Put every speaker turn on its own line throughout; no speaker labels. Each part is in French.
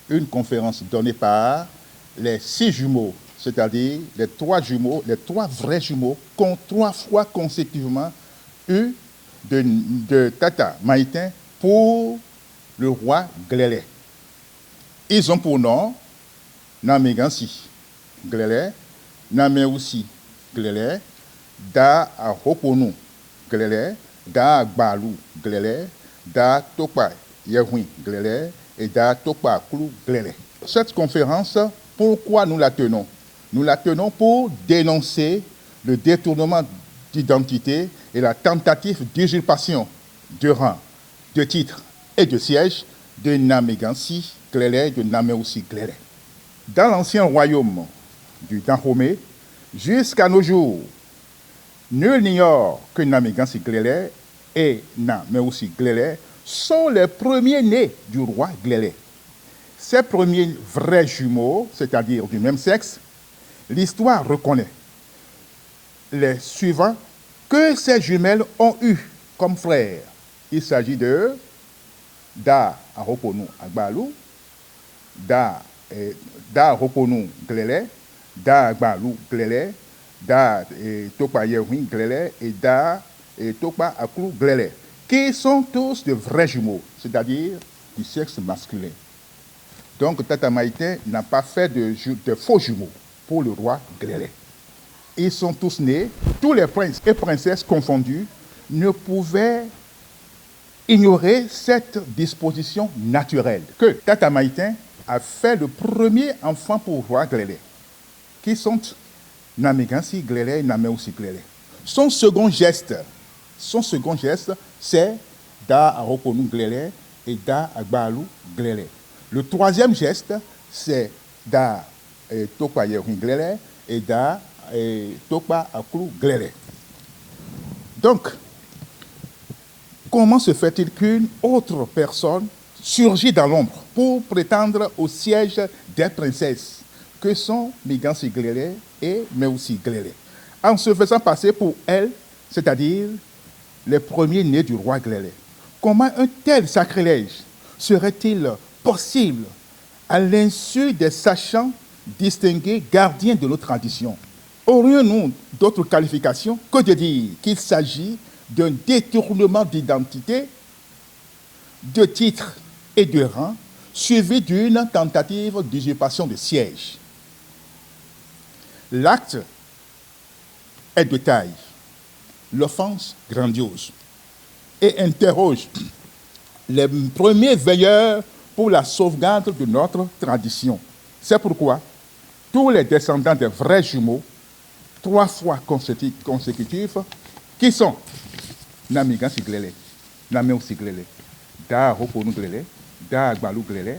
Une conférence donnée par les 6 jumeaux, c'est-à-dire les 3 jumeaux, les 3 vrais jumeaux, qui ont 3 fois consécutivement eu de Tata Maïtin pour le roi Glélé. Ils ont pour nom Namé Gansi Glélé, Namé aussi Glélé, Da Ahoponu Glélé, Da Balou Glélé, Da Topa Yehui Glélé et Da Topa Klou Glélé. Cette conférence, pourquoi nous la tenons? Nous la tenons pour dénoncer le détournement d'identité et la tentative d'usurpation de rang, de titre et de siège de Namé Gansi Glélé et de Namé aussi Glélé. Dans l'ancien royaume du Dahomey, jusqu'à nos jours, nul n'ignore que Namé Gansi Glélé et Namé aussi Glélé sont les premiers-nés du roi Glélé. Ces premiers vrais jumeaux, c'est-à-dire du même sexe, l'histoire reconnaît les suivants que ces jumelles ont eu comme frères. Il s'agit de Da Ahoponu Agbalou, Da Ahoponu Glélé, Da Agbalou Glélé, Da Topa Yehui Glélé et Da Topa Aklou Glélé, qui sont tous de vrais jumeaux, c'est-à-dire du sexe masculin. Donc Tata Maïtin n'a pas fait de faux jumeaux pour le roi Glélé. Ils sont tous nés, tous les princes et princesses confondus ne pouvaient ignorer cette disposition naturelle que Tata Maïtin a fait le premier enfant pour le roi Glélé, qui sont Namé Gansi Glélé et Namé aussi Glélé. Son second geste, c'est Da Ahoponu Glélé et Da Agbalou Glélé. Le troisième geste, c'est Da Topa Yehui Glélé et Da Topa Aklou Glélé. Donc, comment se fait-il qu'une autre personne surgit dans l'ombre pour prétendre au siège des princesses que sont Gansi Glélé et Méoussi Glélé, en se faisant passer pour elles, c'est-à-dire les premiers-nés du roi Glélé? Comment un tel sacrilège serait-il possible à l'insu des sachants distingués gardiens de nos traditions? Aurions-nous d'autres qualifications que de dire qu'il s'agit d'un détournement d'identité, de titre et de rang, suivi d'une tentative d'usurpation de siège? L'acte est de taille, l'offense grandiose, et interroge les premiers veilleurs pour la sauvegarde de notre tradition. C'est pourquoi tous les descendants des vrais jumeaux, 3 fois consécutifs, qui sont Namé Gansi Glélé, Namé aussi Glélé, Da Ahoponu Glélé, Da Agbalou Glélé,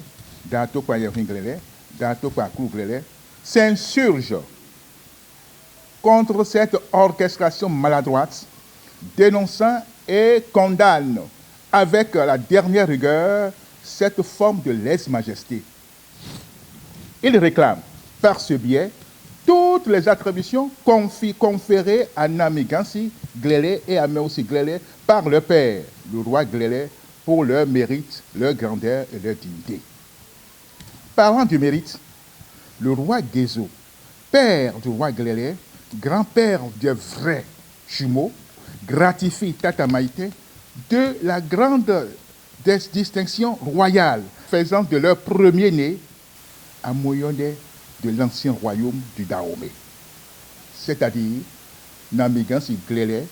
Da Topa Yehui Glélé, Da Topa Aklou Glélé, s'insurgent contre cette orchestration maladroite, dénonçant et condamnent avec la dernière rigueur cette forme de lèse-majesté. Ils réclament par ce biais toutes les attributions conférées à Namé Gansi Glélé et à Méoussi Glélé par le père, le roi Glélé, pour leur mérite, leur grandeur et leur dignité. Parlant du mérite, le roi Gézo, père du roi Glélé, grand-père des vrais jumeaux, gratifie Tata Maïtin de la grande distinction royale, faisant de leur premier-né un moyenné de l'ancien royaume du Dahomey. C'est-à-dire, Namé Gansi Glélé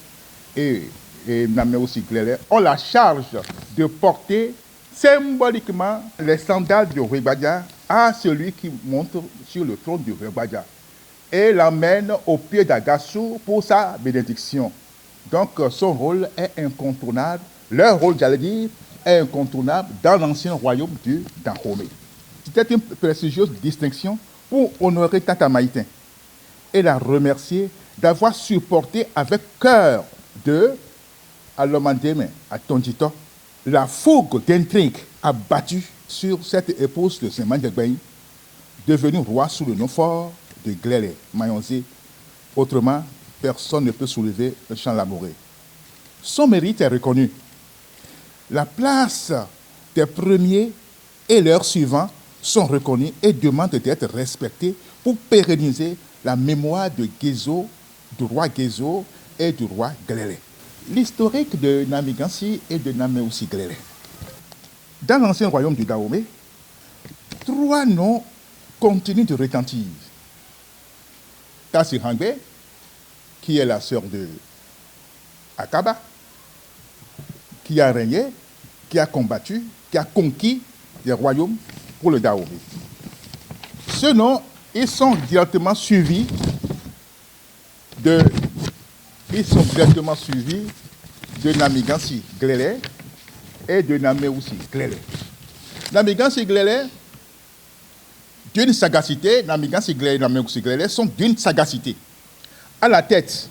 et Namé aussi Glélé ont la charge de porter symboliquement les sandales de Rwebadja à celui qui monte sur le trône de Rwebadja et l'emmène au pied d'Agassou pour sa bénédiction. Donc son rôle est incontournable, leur rôle, j'allais dire, est incontournable dans l'ancien royaume du Dahomey. C'était une prestigieuse distinction pour honorer Tata Maïtin et la remercier d'avoir supporté avec cœur de Alomandeme à Tondito La fougue d'intrigue a battu sur cette épouse de Saint-Mandegbein, devenu roi sous le nom fort de Glélé, Mayonzé. Autrement, personne ne peut soulever le champ labouré. Son mérite est reconnu. La place des premiers et leurs suivants sont reconnus et demandent d'être respectés pour pérenniser la mémoire de Guézo, du roi Guézo et du roi Glélé. L'historique de Namigansi et de Naméoussi Glélé. Dans l'ancien royaume du Dahomey, 3 noms continuent de retentir. Tassi Hangbe, qui est la sœur de Akaba, qui a régné, qui a combattu, qui a conquis des royaumes pour le Dahomey. Ce nom, ils sont directement suivis de Namigansi Glélé et de Naméoussi Glélé. Namigansi Glélé, d'une sagacité, Namigansi Glélé et Naméoussi Glélé sont d'une sagacité. À la tête,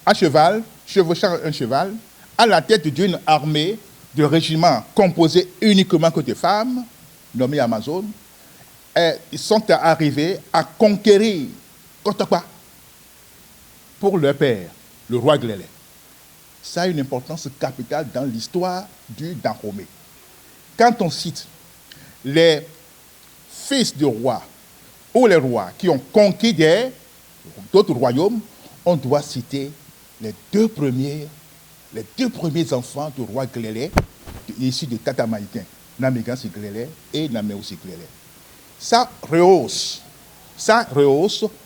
à cheval, chevauchant un cheval, à la tête d'une armée de régiments composés uniquement que de femmes, nommées Amazones, ils sont arrivés à conquérir Kotokwa pour leur père, le roi Glélé. Ça a une importance capitale dans l'histoire du Dahomey. Quand on cite les fils de rois ou les rois qui ont conquis d'autres royaumes, on doit citer les deux premiers enfants du roi Glélé, issus de Tatamaïcain, Namigansi Glélé et Naméoussi Glélé. Ça rehausse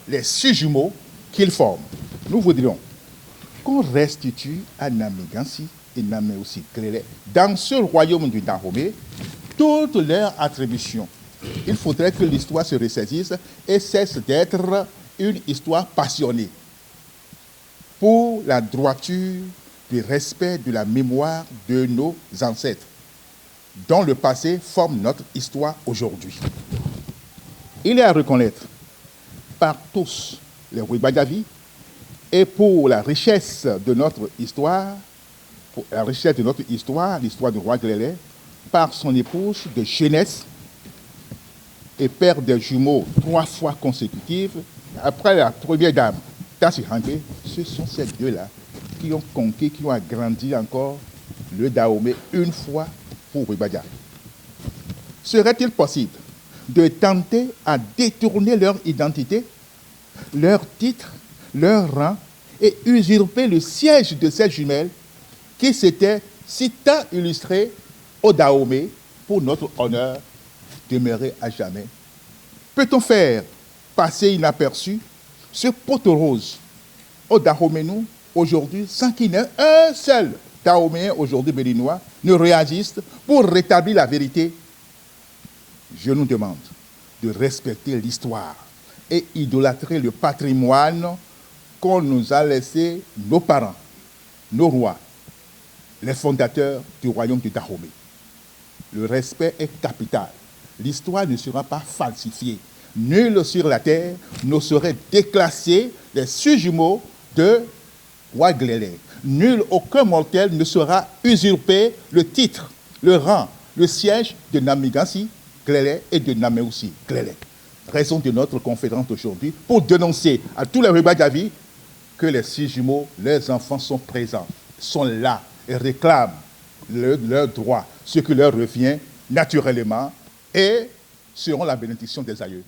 les 6 jumeaux qu'ils forment. Nous voudrions qu'on restitue à Namigansi et Naméoussi Glélé, dans ce royaume du Dahomey, toutes leurs attributions. Il faudrait que l'histoire se ressaisisse et cesse d'être une histoire passionnée pour la droiture, du respect de la mémoire de nos ancêtres, dont le passé forme notre histoire aujourd'hui. Il est à reconnaître par tous les Wibadavi et pour la richesse de notre histoire, l'histoire du roi Glélé, par son épouse de jeunesse et père des jumeaux 3 fois consécutives, après la première dame, Tassi Hangbe, ce sont ces deux-là qui ont conquis, qui ont agrandi encore le Dahomey une fois pour Wibadia. Serait-il possible de tenter à détourner leur identité, leur titre, leur rang et usurper le siège de ces jumelles qui s'étaient si tant illustrées au Dahomey pour notre honneur demeurer à jamais? Peut-on faire passer inaperçu ce poteau rose au Dahomey aujourd'hui sans qu'il n'ait un seul Dahoméen aujourd'hui béninois ne réagisse pour rétablir la vérité? Je nous demande de respecter l'histoire et idolâtrer le patrimoine qu'on nous a laissé nos parents, nos rois, les fondateurs du royaume du Dahomey. Le respect est capital. L'histoire ne sera pas falsifiée. Nul sur la terre ne saurait déclasser les 6 jumeaux de roi Glélé. Nul, aucun mortel ne saura usurper le titre, le rang, le siège de Namigansi Glélé et de Naméoussi Glélé. Raison de notre conférence d'aujourd'hui pour dénoncer à tous les Wibadavi que les 6 jumeaux, leurs enfants sont présents, sont là et réclament leurs droits, ce qui leur revient naturellement et seront la bénédiction des aïeux.